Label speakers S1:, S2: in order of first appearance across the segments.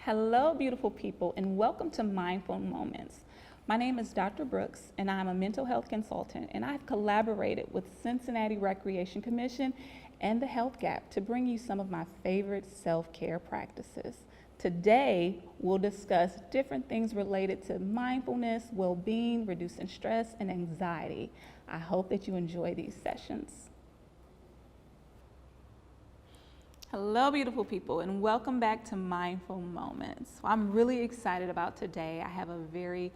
S1: Hello, beautiful people, and welcome to Mindful Moments. My name is Dr. Brooks, and I'm a mental health consultant, and I've collaborated with Cincinnati Recreation Commission and the Health Gap to bring you some of my favorite self-care practices. Today, we'll discuss different things related to mindfulness, well-being, reducing stress, and anxiety. I hope that you enjoy these sessions. Hello, beautiful people, and welcome back to Mindful Moments. I'm really excited about today. I have a very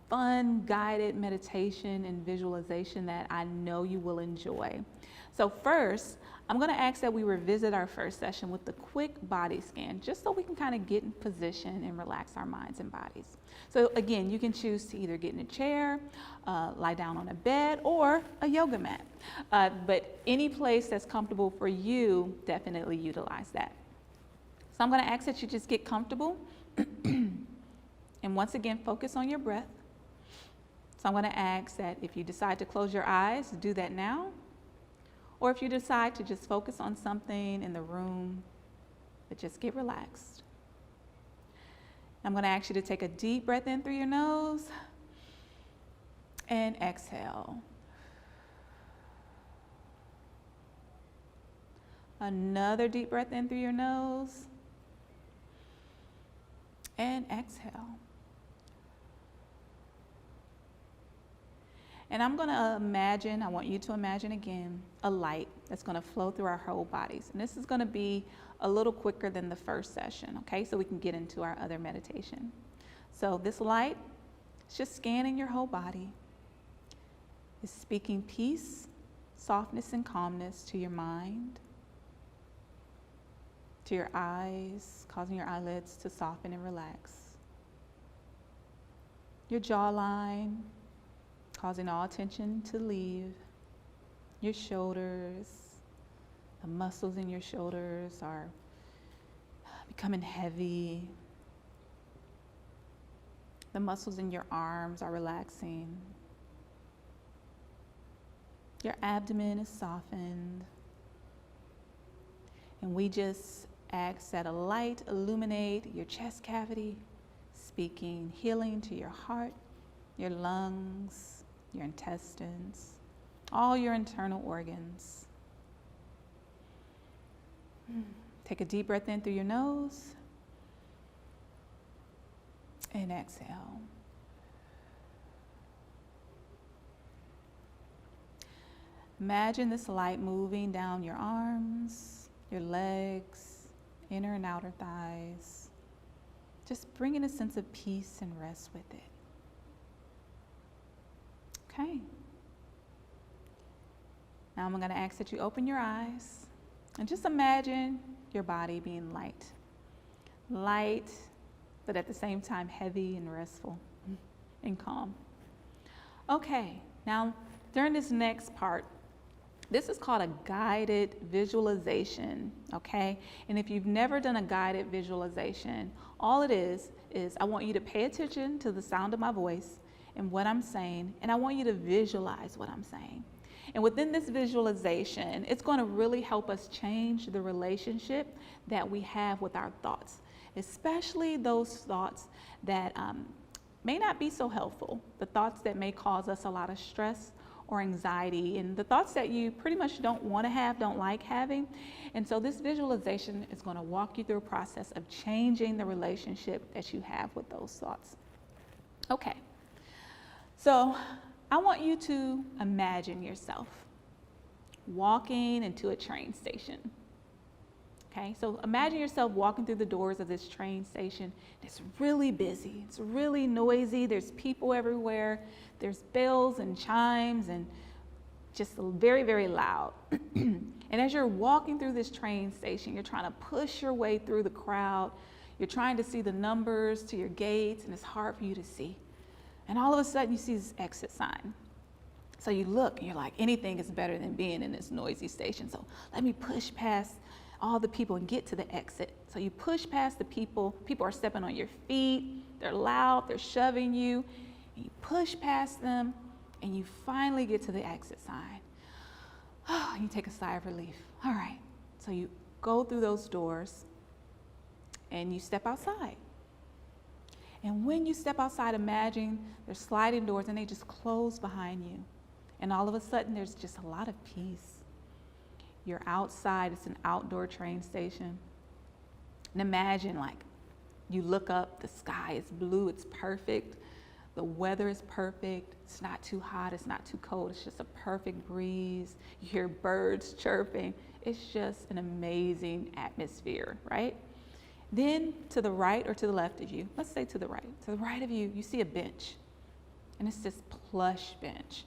S1: fun guided meditation and visualization that I know you will enjoy. So first, I'm going to ask that we revisit our first session with the quick body scan, just so we can kind of get in position and relax our minds and bodies. So again, you can choose to either get in a chair, lie down on a bed, or a yoga mat. But any place that's comfortable for you, definitely utilize that. So I'm going to ask that you just get comfortable and once again, focus on your breath. So I'm going to ask that if you decide to close your eyes, do that now. Or if you decide to just focus on something in the room, but just get relaxed. I'm going to ask you to take a deep breath in through your nose and exhale. Another deep breath in through your nose and exhale. And I'm going to I want you to imagine again, a light that's going to flow through our whole bodies. And this is going to be a little quicker than the first session, okay? So we can get into our other meditation. So this light is just scanning your whole body. It's speaking peace, softness, and calmness to your mind, to your eyes, causing your eyelids to soften and relax. Your jawline, causing all tension to leave. Your shoulders, the muscles in your shoulders are becoming heavy. The muscles in your arms are relaxing. Your abdomen is softened. And we just ask that a light illuminate your chest cavity, speaking healing to your heart, your lungs, your intestines, all your internal organs. Take a deep breath in through your nose and exhale. Imagine this light moving down your arms, your legs, inner and outer thighs, just bringing a sense of peace and rest with it. Okay. Now I'm going to ask that you open your eyes and just imagine your body being light. Light, but at the same time heavy and restful and calm. Okay, now during this next part, this is called a guided visualization, okay? And if you've never done a guided visualization, all it is I want you to pay attention to the sound of my voice and what I'm saying, and I want you to visualize what I'm saying. And within this visualization, it's going to really help us change the relationship that we have with our thoughts, especially those thoughts that may not be so helpful, the thoughts that may cause us a lot of stress or anxiety, and the thoughts that you pretty much don't want to have, don't like having. And so this visualization is going to walk you through a process of changing the relationship that you have with those thoughts. Okay. So I want you to imagine yourself walking into a train station. Okay, so imagine yourself walking through the doors of this train station. It's really busy, it's really noisy, there's people everywhere, there's bells and chimes and just very, very loud. And as you're walking through this train station, you're trying to push your way through the crowd. You're trying to see the numbers to your gates, and it's hard for you to see. And all of a sudden you see this exit sign. So you look and you're like, anything is better than being in this noisy station. So let me push past all the people and get to the exit. So you push past the people. People are stepping on your feet. They're loud. They're shoving you. And you push past them and you finally get to the exit sign. Oh, you take a sigh of relief. All right. So you go through those doors and you step outside. And when you step outside, imagine there's sliding doors and they just close behind you. And all of a sudden, there's just a lot of peace. You're outside, it's an outdoor train station. And imagine, like, you look up, the sky is blue, it's perfect. The weather is perfect. It's not too hot, it's not too cold. It's just a perfect breeze. You hear birds chirping. It's just an amazing atmosphere, right? Then to the right or to the left of you, let's say to the right of you, you see a bench. And it's this plush bench.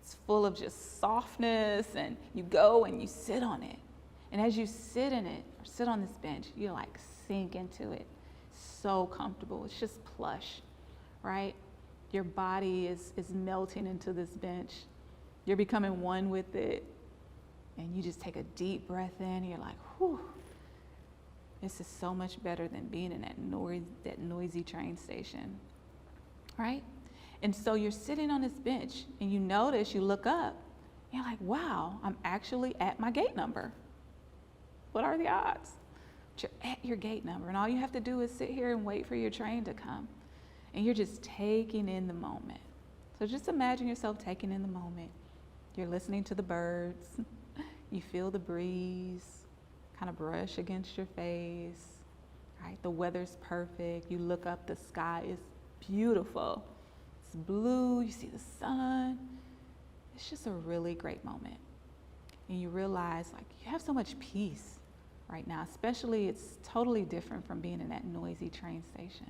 S1: It's full of just softness, and you go and you sit on it. And as you sit in it or sit on this bench, you like sink into it. So comfortable. It's just plush, right? Your body is melting into this bench. You're becoming one with it. And you just take a deep breath in, and you're like, whew. This is so much better than being in that noisy train station, right? And so you're sitting on this bench, and you notice, you look up, and you're like, wow, I'm actually at my gate number. What are the odds? But you're at your gate number, and all you have to do is sit here and wait for your train to come. And you're just taking in the moment. So just imagine yourself taking in the moment. You're listening to the birds. You feel the breeze kind of brush against your face, right? The weather's perfect. You look up, the sky is beautiful. It's blue, you see the sun. It's just a really great moment. And you realize, like, you have so much peace right now, especially it's totally different from being in that noisy train station.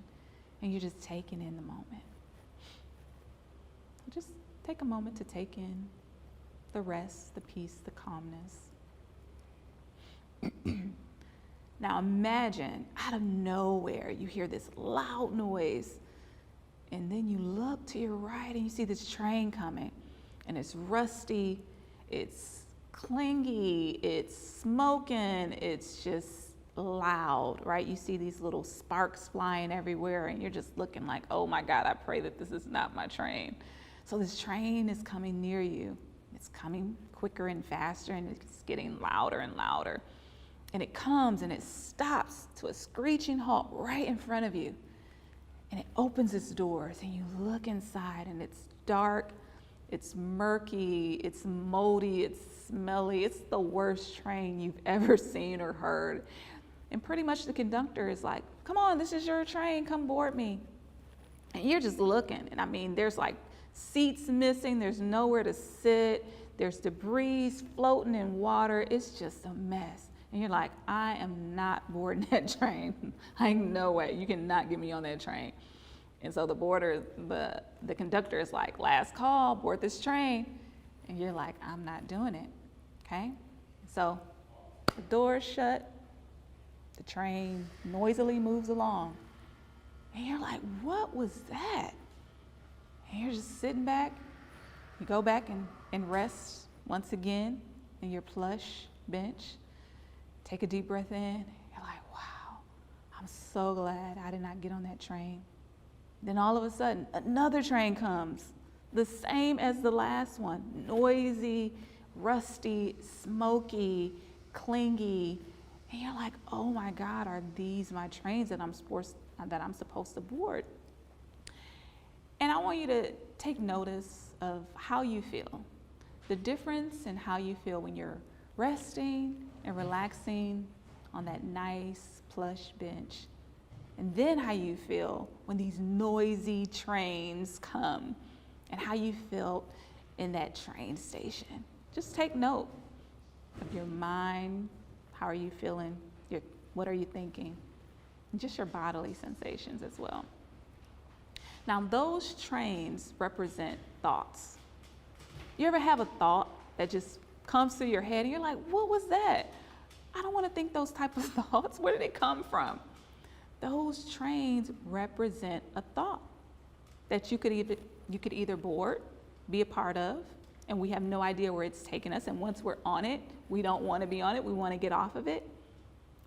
S1: And you're just taking in the moment. Just take a moment to take in the rest, the peace, the calmness. Now imagine out of nowhere you hear this loud noise, and then you look to your right and you see this train coming, and it's rusty, it's clingy, it's smoking, it's just loud, right? You see these little sparks flying everywhere, and you're just looking like, oh my God, I pray that this is not my train. So this train is coming near you. It's coming quicker and faster, and it's getting louder and louder. And it comes and it stops to a screeching halt right in front of you. And it opens its doors, and you look inside, and it's dark, it's murky, it's moldy, it's smelly. It's the worst train you've ever seen or heard. And pretty much the conductor is like, come on, this is your train, come board me. And you're just looking, and I mean, there's like seats missing, there's nowhere to sit, there's debris floating in water. It's just a mess. And you're like, I am not boarding that train. Ain't no way. You cannot get me on that train. And so the conductor is like, last call, board this train. And you're like, I'm not doing it. Okay? So the door's shut. The train noisily moves along. And you're like, what was that? And you're just sitting back. You go back and rest once again in your plush bench. Take a deep breath in. You're like, wow, I'm so glad I did not get on that train. Then all of a sudden, another train comes, the same as the last one. Noisy, rusty, smoky, clingy. And you're like, oh my God, are these my trains that I'm supposed to board? And I want you to take notice of how you feel. The difference in how you feel when you're resting and relaxing on that nice plush bench. And then how you feel when these noisy trains come, and how you feel in that train station. Just take note of your mind. How are you feeling? What are you thinking? And just your bodily sensations as well. Now, those trains represent thoughts. You ever have a thought that just comes through your head and you're like, what was that? I don't want to think those type of thoughts. Where did they come from? Those trains represent a thought that you could either board, be a part of, and we have no idea where it's taking us. And once we're on it, we don't want to be on it. We want to get off of it.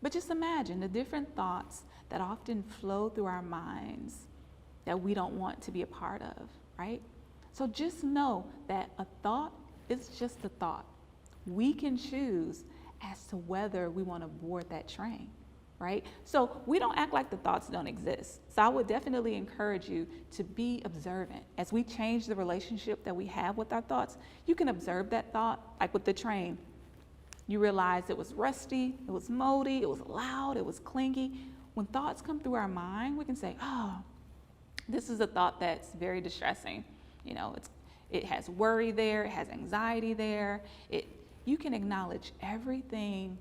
S1: But just imagine the different thoughts that often flow through our minds that we don't want to be a part of, right? So just know that a thought is just a thought. We can choose as to whether we want to board that train. right? So we don't act like the thoughts don't exist. So I would definitely encourage you to be observant. As we change the relationship that we have with our thoughts, you can observe that thought, like with the train. You realize it was rusty, it was moldy, it was loud, it was clingy. When thoughts come through our mind, we can say, oh, this is a thought that's very distressing. You know, it has worry there, it has anxiety there. You can acknowledge everything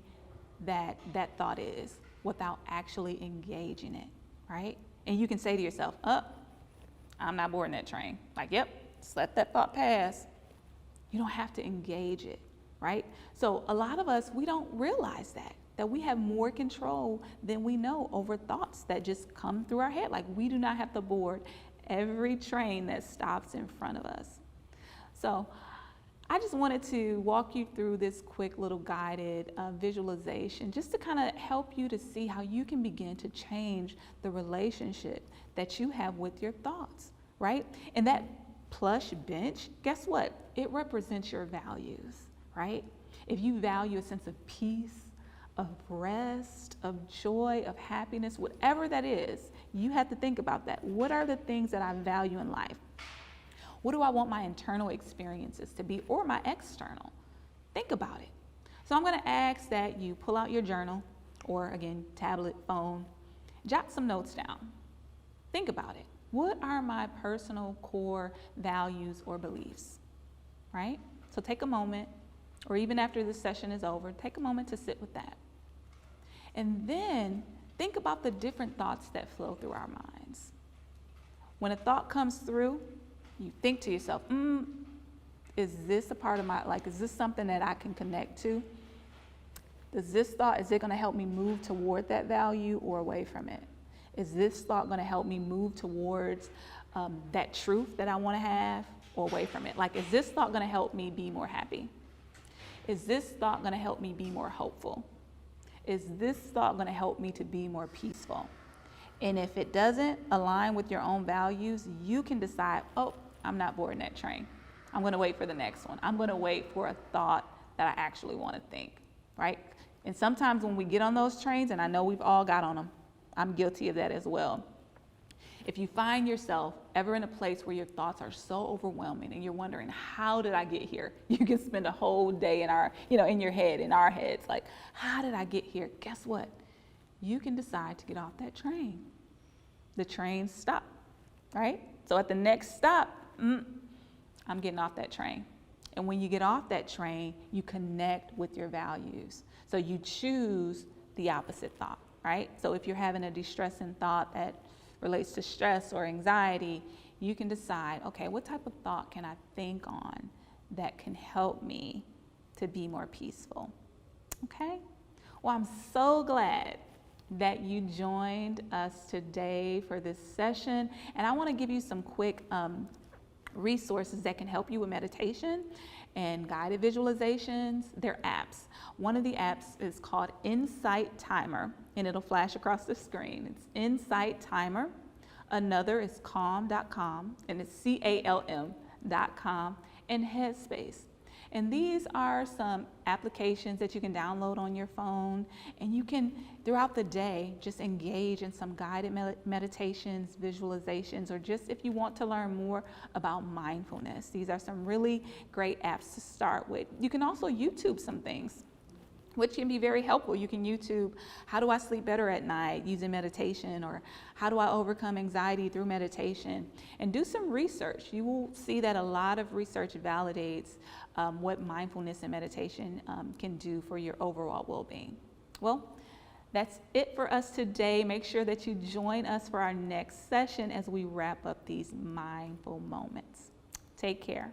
S1: that thought is without actually engaging it, right? And you can say to yourself, I'm not boarding that train. Like, yep, just let that thought pass. You don't have to engage it, right? So a lot of us, we don't realize that we have more control than we know over thoughts that just come through our head. Like, we do not have to board every train that stops in front of us. So I just wanted to walk you through this quick little guided visualization just to kind of help you to see how you can begin to change the relationship that you have with your thoughts, right? And that plush bench, guess what? It represents your values, right? If you value a sense of peace, of rest, of joy, of happiness, whatever that is, you have to think about that. What are the things that I value in life? What do I want my internal experiences to be, or my external? Think about it. So I'm going to ask that you pull out your journal, or again, tablet, phone, jot some notes down. Think about it. What are my personal core values or beliefs, right? So take a moment, or even after this session is over, take a moment to sit with that. And then think about the different thoughts that flow through our minds. When a thought comes through, you think to yourself, is this a part of my, is this something that I can connect to? Is it going to help me move toward that value or away from it? Is this thought going to help me move towards that truth that I want to have, or away from it? Is this thought going to help me be more happy? Is this thought going to help me be more hopeful? Is this thought going to help me to be more peaceful? And if it doesn't align with your own values, you can decide, I'm not boarding that train. I'm going to wait for the next one. I'm going to wait for a thought that I actually want to think, right? And sometimes when we get on those trains, and I know we've all got on them, I'm guilty of that as well. If you find yourself ever in a place where your thoughts are so overwhelming and you're wondering, how did I get here? You can spend a whole day in your head, in our heads, like, how did I get here? Guess what? You can decide to get off that train. The train stopped, right? So at the next stop, I'm getting off that train. And when you get off that train, you connect with your values. So you choose the opposite thought, right? So if you're having a distressing thought that relates to stress or anxiety, you can decide, okay, what type of thought can I think on that can help me to be more peaceful? Okay? Well, I'm so glad that you joined us today for this session. And I want to give you some quick resources that can help you with meditation and guided visualizations. They're apps. One of the apps is called Insight Timer, and it'll flash across the screen. It's Insight Timer. Another is calm.com, and it's CALM.com, and Headspace. And these are some applications that you can download on your phone, and you can, throughout the day, just engage in some guided meditations, visualizations, or just if you want to learn more about mindfulness. These are some really great apps to start with. You can also YouTube some things, which can be very helpful. You can YouTube, how do I sleep better at night using meditation, or how do I overcome anxiety through meditation, and do some research. You will see that a lot of research validates what mindfulness and meditation can do for your overall well-being. Well, that's it for us today. Make sure that you join us for our next session as we wrap up these mindful moments. Take care.